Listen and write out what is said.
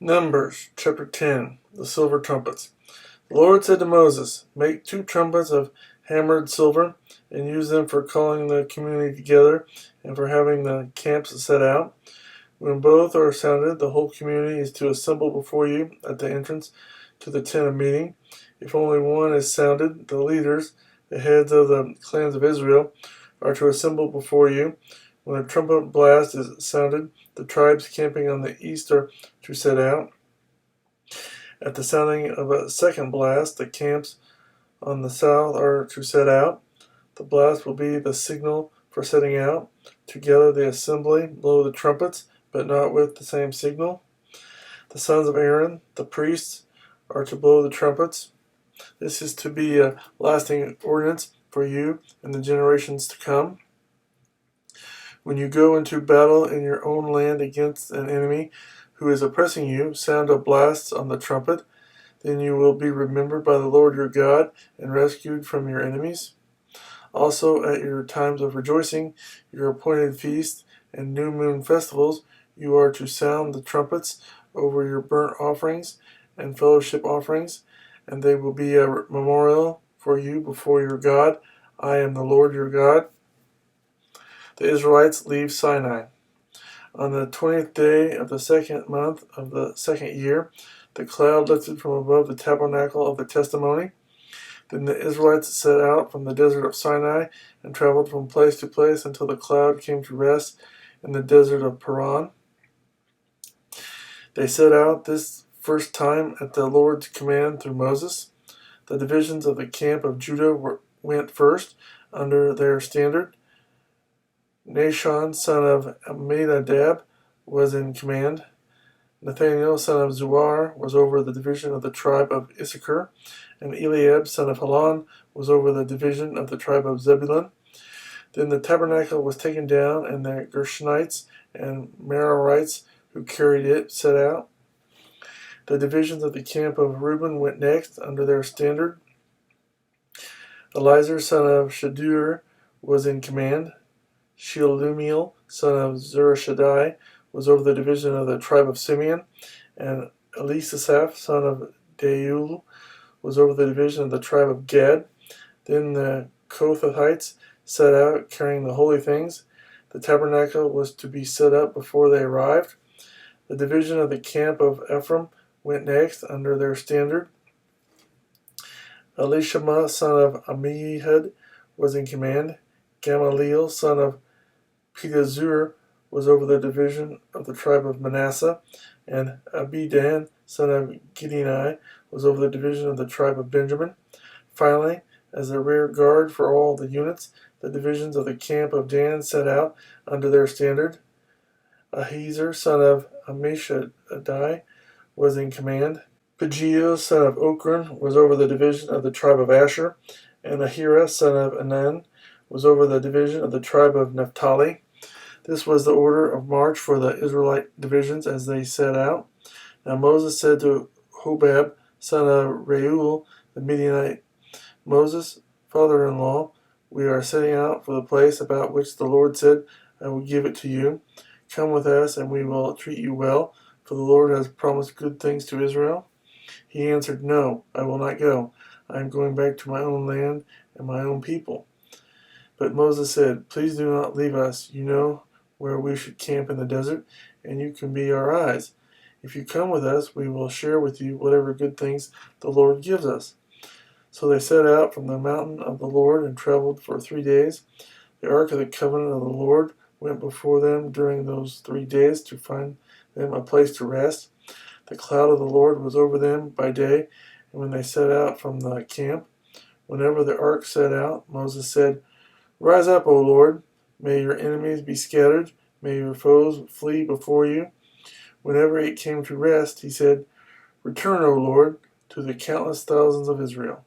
Numbers chapter 10. The Silver Trumpets. The Lord said to Moses, "Make 2 trumpets of hammered silver, and use them for calling the community together and for having the camps set out. When both are sounded, the whole community is to assemble before you at the entrance to the tent of meeting. If only one is sounded, the leaders, the heads of the clans of Israel, are to assemble before you. When a trumpet blast is sounded, the tribes camping on the east are to set out. At the sounding of a second blast, the camps on the south are to set out. The blast will be the signal for setting out. Together the assembly blow the trumpets, but not with the same signal. The sons of Aaron, the priests, are to blow the trumpets. This is to be a lasting ordinance for you and the generations to come. When you go into battle in your own land against an enemy who is oppressing you, sound a blast on the trumpet. Then you will be remembered by the Lord your God and rescued from your enemies. Also, at your times of rejoicing, your appointed feasts, and new moon festivals, you are to sound the trumpets over your burnt offerings and fellowship offerings, and they will be a memorial for you before your God. I am the Lord your God." The Israelites leave Sinai. On the 20th day of the 2nd month of the 2nd year, the cloud lifted from above the tabernacle of the testimony. Then the Israelites set out from the desert of Sinai and traveled from place to place until the cloud came to rest in the desert of Paran. They set out this first time at the Lord's command through Moses. The divisions of the camp of Judah went first under their standard. Nahshon, son of Amminadab, was in command. Nathaniel, son of Zuar, was over the division of the tribe of Issachar, and Eliab, son of Helon, was over the division of the tribe of Zebulun. Then the tabernacle was taken down, and the Gershonites and Merarites who carried it set out. The divisions of the camp of Reuben went next under their standard. Elizur, son of Shadur, was in command. Shelumiel, son of Zurishaddai, was over the division of the tribe of Simeon, and Elisasaph, son of Deuel, was over the division of the tribe of Gad. Then the Kohathites set out, carrying the holy things. The tabernacle was to be set up before they arrived. The division of the camp of Ephraim went next, under their standard. Elishama, son of Ammihud, was in command. Gamaliel, son of Pedahzur, was over the division of the tribe of Manasseh, and Abidan, son of Gideoni, was over the division of the tribe of Benjamin. Finally, as a rear guard for all the units, the divisions of the camp of Dan set out under their standard. Ahiezer, son of Ammishaddai, was in command. Pagiel, son of Ochran, was over the division of the tribe of Asher, and Ahira, son of Anan, was over the division of the tribe of Naphtali. This was the order of march for the Israelite divisions as they set out. Now Moses said to Hobab, son of Reuel, the Midianite, "Moses, father-in-law, we are setting out for the place about which the Lord said, 'I will give it to you.' Come with us, and we will treat you well, for the Lord has promised good things to Israel." He answered, "No, I will not go. I am going back to my own land and my own people." But Moses said, "Please do not leave us. You know where we should camp in the desert, and you can be our eyes. If you come with us, we will share with you whatever good things the Lord gives us." So they set out from the mountain of the Lord and traveled for 3 days. The ark of the covenant of the Lord went before them during those 3 days to find them a place to rest. The cloud of the Lord was over them by day, and when they set out from the camp, whenever the ark set out, Moses said, "Rise up, O Lord. May your enemies be scattered. May your foes flee before you." Whenever it came to rest, he said, "Return, O Lord, to the countless thousands of Israel."